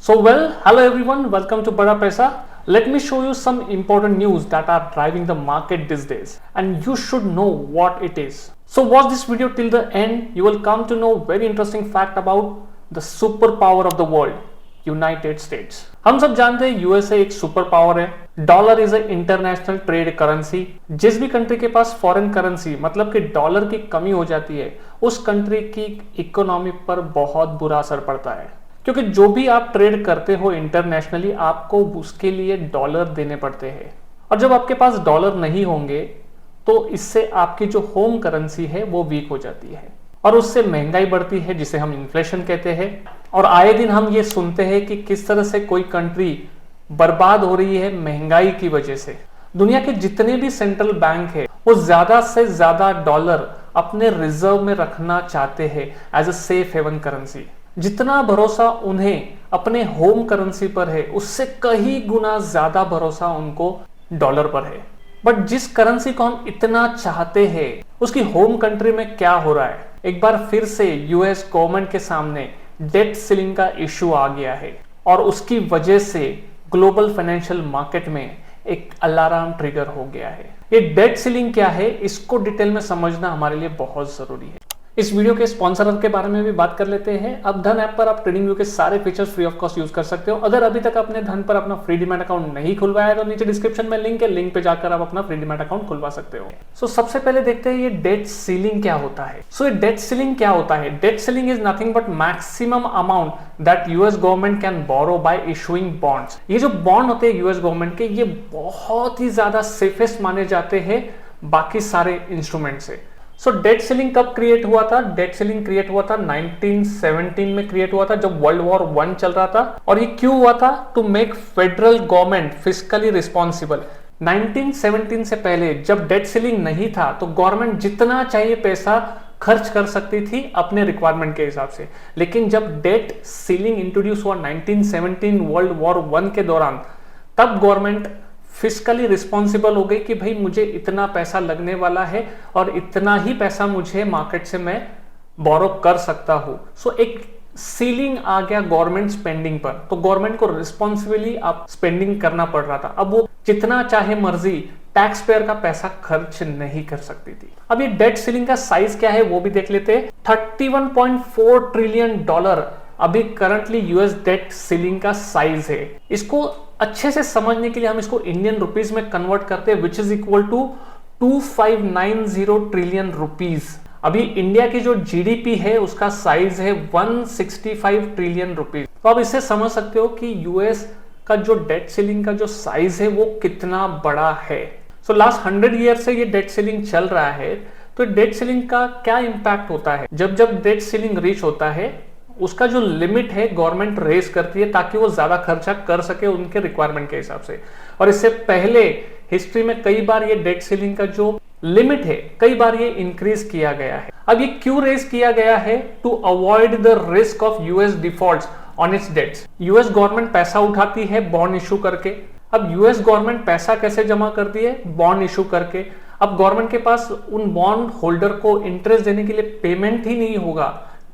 Hello everyone, welcome to Bada Paisa. Let me show you some important news that are driving the market these days, and you should know what it is. So watch this video till the end. You will come to know very interesting fact about the superpower of the world, United states. हम सब जानते हैं USA एक super power है। Dollar is a international trade currency. जिस भी country के पास foreign currency मतलब कि डॉलर की कमी हो जाती है, उस कंट्री की इकोनॉमी पर बहुत बुरा असर पड़ता है, क्योंकि जो भी आप ट्रेड करते हो इंटरनेशनली आपको उसके लिए डॉलर देने पड़ते हैं, और जब आपके पास डॉलर नहीं होंगे तो इससे आपकी जो होम करेंसी है वो वीक हो जाती है और उससे महंगाई बढ़ती है, जिसे हम इन्फ्लेशन कहते हैं। और आए दिन हम ये सुनते हैं कि किस तरह से कोई कंट्री बर्बाद हो रही है महंगाई की वजह से। दुनिया के जितने भी सेंट्रल बैंक है वो ज्यादा से ज्यादा डॉलर अपने रिजर्व में रखना चाहते हैं as a safe haven currency. जितना भरोसा उन्हें अपने होम करेंसी पर है उससे कई गुना ज्यादा भरोसा उनको डॉलर पर है। बट जिस करेंसी को हम इतना चाहते हैं उसकी होम कंट्री में क्या हो रहा है? एक बार फिर से यूएस गवर्नमेंट के सामने डेट सीलिंग का इश्यू आ गया है और उसकी वजह से ग्लोबल फाइनेंशियल मार्केट में एक अलार्म ट्रिगर हो गया है। ये डेट सीलिंग क्या है, इसको डिटेल में समझना हमारे लिए बहुत जरूरी है। इस वीडियो के स्पॉन्सर के बारे में भी बात कर लेते हैं। अब धन ऐप पर आप ट्रेडिंग व्यू के सारे features free of cost use कर सकते हो। अगर अभी तक आपने धन पर अपना फ्री डीमैट अकाउंट नहीं खुलवाया है तो नीचे डिस्क्रिप्शन में लिंक है, लिंक पे जाकर आप अपना फ्री डीमैट अकाउंट खुलवा सकते हो। सो सबसे पहले देखते हैं ये डेट सीलिंग क्या होता है। ये डेट सीलिंग क्या होता है? Debt ceiling is nothing but maximum amount that US government can borrow by issuing bonds. ये जो बॉन्ड होते हैं यूएस गवर्नमेंट के, ये बहुत ही ज्यादा सेफेस्ट माने जाते हैं बाकी सारे इंस्ट्रूमेंट से। डेट सीलिंग कब क्रिएट हुआ था? डेट सीलिंग क्रिएट हुआ था 1917 में क्रिएट हुआ था, जब वर्ल्ड वॉर 1 चल रहा था। और ये क्यों हुआ था? To make federal government fiscally responsible. 1917 से पहले जब डेट सीलिंग नहीं था तो गवर्नमेंट जितना चाहिए पैसा खर्च कर सकती थी अपने रिक्वायरमेंट के हिसाब से। लेकिन जब डेट सीलिंग इंट्रोड्यूस हुआ 1917 वर्ल्ड वॉर 1 के दौरान, तब गवर्नमेंट फिस्कली रिस्पॉन्सिबल हो गई कि भाई मुझे इतना पैसा लगने वाला है और इतना ही पैसा मुझे मार्केट से मैं बोरो कर सकता हूं। एक सीलिंग आ गया गवर्नमेंट स्पेंडिंग पर, तो गवर्नमेंट को रिस्पॉन्सिबली आप स्पेंडिंग करना पड़ रहा था। अब वो जितना चाहे मर्जी टैक्स पेयर का पैसा खर्च नहीं कर सकती थी। अब ये डेट सीलिंग का साइज क्या है वो भी देख लेते हैं। 31.4 ट्रिलियन डॉलर अभी करंटली यूएस डेट सीलिंग का साइज है। इसको अच्छे से समझने के लिए हम इसको इंडियन रुपीस में कन्वर्ट करते हैं, which is equal to 2590 trillion rupees. अभी इंडिया की जो जीडीपी है उसका साइज है 165 ट्रिलियन रुपीज। तो आप इससे समझ सकते हो कि यूएस का जो डेट सीलिंग का जो साइज है वो कितना बड़ा है। लास्ट 100 ईयर से ये डेट सीलिंग चल रहा है। तो डेट सीलिंग का क्या इंपैक्ट होता है? जब जब डेट सीलिंग रीच होता है उसका जो लिमिट है गवर्नमेंट रेज करती है ताकि वो ज्यादा खर्चा कर सके उनके रिक्वायरमेंट के हिसाब से। और इससे पहले हिस्ट्री में कई बार ये डेट सीलिंग का जो लिमिट है कई बार ये इंक्रीज किया गया है। अब ये क्यों रेज किया गया है? To avoid the risk of US defaults on its debts. US government पैसा उठाती है बॉन्ड इशू करके। अब यूएस गवर्नमेंट पैसा कैसे जमा करती है? बॉन्ड इशू करके। अब गवर्नमेंट के पास उन बॉन्ड होल्डर को इंटरेस्ट देने के लिए पेमेंट ही नहीं होगा,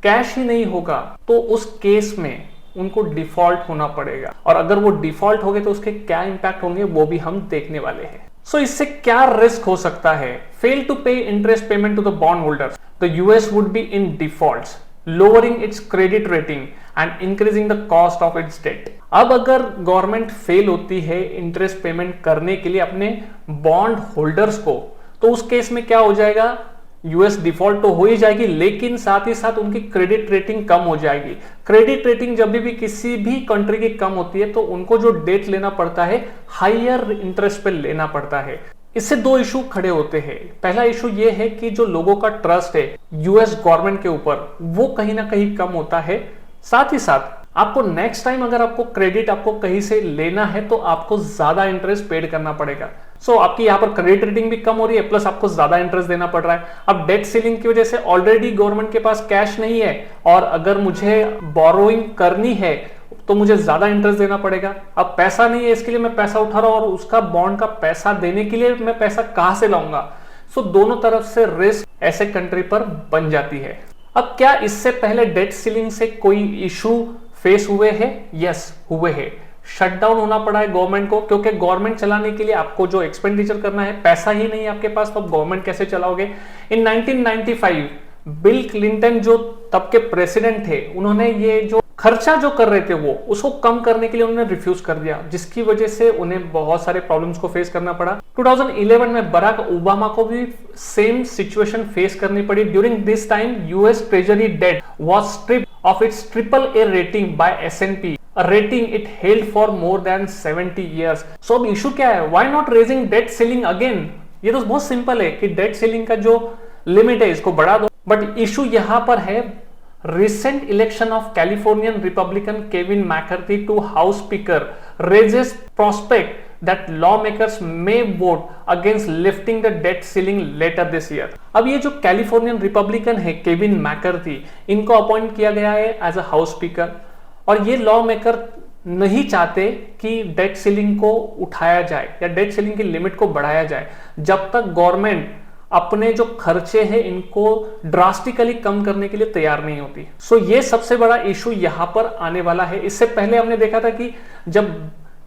कैश ही नहीं होगा, तो उस केस में उनको डिफॉल्ट होना पड़ेगा। और अगर वो डिफॉल्ट हो गए तो उसके क्या इंपैक्ट होंगे वो भी हम देखने वाले हैं। इससे क्या रिस्क हो सकता है? Fail to pay interest payment to the bond holders, the US would be in defaults, lowering its credit rating and increasing the cost of its debt. अब अगर गवर्नमेंट फेल होती है इंटरेस्ट पेमेंट करने के लिए अपने बॉन्ड होल्डर्स को, तो उस केस में क्या हो जाएगा? यूएस डिफॉल्ट तो हो ही जाएगी, लेकिन साथ ही साथ उनकी क्रेडिट रेटिंग कम हो जाएगी। क्रेडिट रेटिंग जब भी किसी भी कंट्री की कम होती है तो उनको जो डेट लेना पड़ता है हायर इंटरेस्ट पे लेना पड़ता है। इससे दो इशू खड़े होते हैं। पहला इशू ये है कि जो लोगों का ट्रस्ट है यूएस गवर्नमेंट के ऊपर वो कहीं ना कहीं कम होता है। साथ ही साथ आपको नेक्स्ट टाइम अगर आपको क्रेडिट आपको कहीं से लेना है तो आपको ज्यादा इंटरेस्ट पेड करना पड़ेगा। आपकी यहाँ पर क्रेडिट रेटिंग भी कम हो रही है, प्लस आपको ज्यादा इंटरेस्ट देना पड़ रहा है। अब डेट सीलिंग की वजह से ऑलरेडी गवर्नमेंट के पास कैश नहीं है और अगर मुझे बोरोइंग करनी है तो मुझे ज्यादा इंटरेस्ट देना पड़ेगा। अब पैसा नहीं है, इसके लिए मैं पैसा उठा रहा हूं और उसका बॉन्ड का पैसा देने के लिए मैं पैसा कहां से लाऊंगा? दोनों तरफ से रिस्क ऐसे कंट्री पर बन जाती है। अब क्या इससे पहले डेट सीलिंग से कोई इशू फेस हुए हैं? यस, हुए हैं। शटडाउन होना पड़ा है गवर्नमेंट को, क्योंकि गवर्नमेंट चलाने के लिए आपको जो एक्सपेंडिचर करना है, पैसा ही नहीं है आपके पास, तो आप गवर्नमेंट कैसे चलाओगे? इन 1995 बिल क्लिंटन जो तब के प्रेसिडेंट थे, उन्होंने ये जो खर्चा जो कर रहे थे वो उसको कम करने के लिए उन्होंने रिफ्यूज कर दिया, जिसकी वजह से उन्हें बहुत सारे प्रॉब्लम्स को फेस करना पड़ा। 2011 में बराक ओबामा को भी सेम सिचुएशन फेस करनी पड़ी। During this time US treasury debt was stripped of its AAA rating by S&P, a rating it held for more than 70 years। So अब इशू क्या है? Why not raising debt ceiling again? ये तो बहुत simple है कि date ceiling का जो लिमिट है इसको बढ़ा दो, बट इशू यहां पर है recent election of Californian Republican Kevin McCarthy to House Speaker raises prospect that lawmakers may vote against lifting the debt ceiling later this year। अब ये जो कैलिफोर्नियन रिपब्लिकन है केविन मैकर्थी, इनको अपॉइंट किया गया है एज अ हाउस स्पीकर, और ये लॉ मेकर नहीं चाहते कि डेट सीलिंग को उठाया जाए या डेट सीलिंग की लिमिट को बढ़ाया जाए, जब तक गवर्नमेंट अपने जो खर्चे हैं इनको ड्रास्टिकली कम करने के लिए तैयार नहीं होती। सो ये सबसे बड़ा इशू यहां पर आने वाला है। इससे पहले हमने देखा था कि जब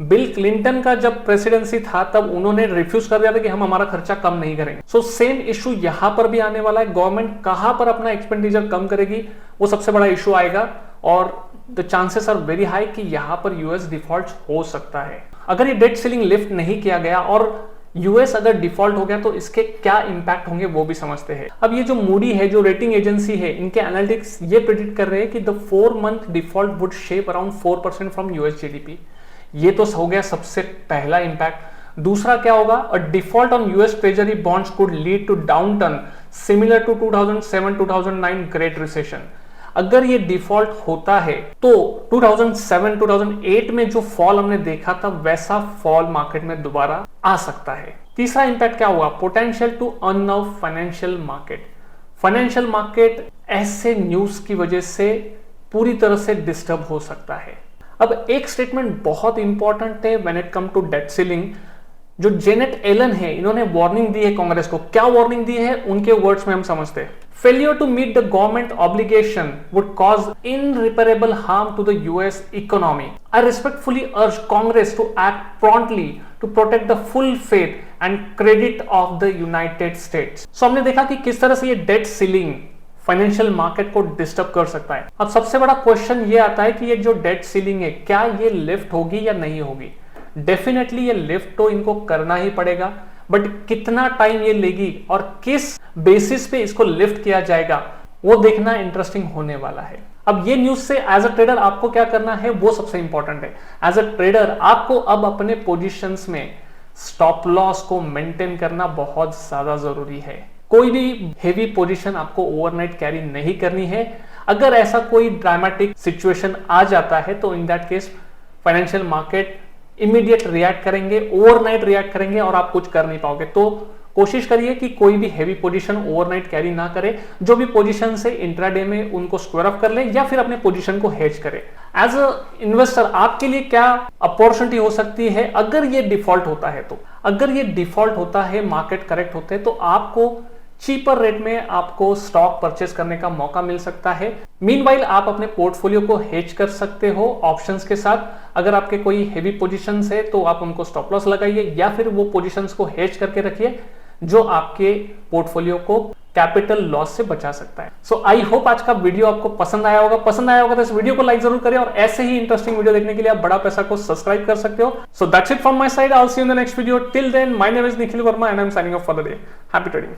बिल क्लिंटन का जब प्रेसिडेंसी था तब उन्होंने रिफ्यूज कर दिया था कि हम हमारा खर्चा कम नहीं करेंगे। सो सेम इशू यहां पर भी आने वाला है। गवर्नमेंट कहां पर अपना एक्सपेंडिचर कम करेगी वो सबसे बड़ा इशू आएगा, और the chances are very high कि यहां पर यूएस डिफॉल्ट हो सकता है। अगर ये डेट सीलिंग लिफ्ट नहीं किया गया और यूएस अगर डिफॉल्ट हो गया तो इसके क्या इंपैक्ट होंगे वो भी समझते हैं। अब ये जो मूडी है, जो रेटिंग एजेंसी है, इनके एनालिटिक्स ये प्रेडिक्ट कर रहे हैं कि the 4-month default would shape around 4% from US GDP. ये तो हो गया सबसे पहला इंपैक्ट। दूसरा क्या होगा? A default on US treasury bonds could lead to downturn similar to 2007-2009 great recession. अगर ये डिफॉल्ट होता है तो 2007-2008 में जो फॉल हमने देखा था वैसा फॉल मार्केट में दोबारा आ सकता है। तीसरा इंपैक्ट क्या हुआ? Potential to unnerve financial market. Financial market ऐसे न्यूज की वजह से पूरी तरह से डिस्टर्ब हो सकता है। अब एक स्टेटमेंट बहुत इंपॉर्टेंट है when it come to debt ceiling. जो जेनेट एलन है, इन्होंने वार्निंग दी है कांग्रेस को। क्या वार्निंग दी है उनके वर्ड्स में हम समझते हैं। Failure to meet the government obligation would cause irreparable harm to the US economy. I respectfully urge Congress to act promptly to protect the full faith and credit of the United States. So हमने देखा कि किस तरह से ये debt ceiling financial market को disturb कर सकता है। अब सबसे बड़ा क्वेश्चन ये आता है कि ये जो डेट सीलिंग है, क्या ये लिफ्ट होगी या नहीं होगी? डेफिनेटली ये लिफ्ट तो इनको करना ही पड़ेगा, बट कितना टाइम ये लेगी और किस बेसिस पे इसको लिफ्ट किया जाएगा वो देखना इंटरेस्टिंग होने वाला है। अब ये न्यूज से एज अ ट्रेडर आपको क्या करना है वो सबसे इंपॉर्टेंट है। एज अ ट्रेडर आपको अब अपने पोजीशंस में स्टॉप लॉस को मेंटेन करना बहुत ज्यादा जरूरी है। कोई भी हेवी पोजीशन आपको ओवरनाइट कैरी नहीं करनी है। अगर ऐसा कोई ड्रामेटिक सिचुएशन आ जाता है तो in that case financial market immediate react करेंगे, ओवरनाइट रिएक्ट करेंगे और आप कुछ कर नहीं पाओगे। तो कोशिश करिए कि कोई भी हेवी पोजीशन ओवरनाइट कैरी ना करे। जो भी पोजीशन से इंट्राडे में उनको स्क्वायर अप कर ले या फिर अपने पोजीशन को हेज करे। एज अ इन्वेस्टर आपके लिए क्या अपॉर्चुनिटी हो सकती है अगर ये डिफॉल्ट होता है? तो अगर ये डिफॉल्ट होता है, मार्केट करेक्ट होते हैं, तो आपको चीपर रेट में आपको स्टॉक परचेस करने का मौका मिल सकता है। मीनवाइल आप अपने पोर्टफोलियो को हेज कर सकते हो ऑप्शंस के साथ। अगर आपके कोई हेवी पोजीशंस है तो आप उनको स्टॉप लॉस लगाइए या फिर वो पोजीशंस को हेज करके रखिए जो आपके पोर्टफोलियो को कैपिटल लॉस से बचा सकता है। सो आई होप आज का वीडियो आपको पसंद आया होगा। पसंद आया होगा तो इस वीडियो को लाइक जरूर करें और ऐसे ही इंटरेस्टिंग वीडियो देखने के लिए आप बड़ा पैसा को सब्सक्राइब कर सकते हो। So that's it from my side. I will see you in the next video. Till then my name is Nikhil Verma and I am signing off for the day. Happy trading.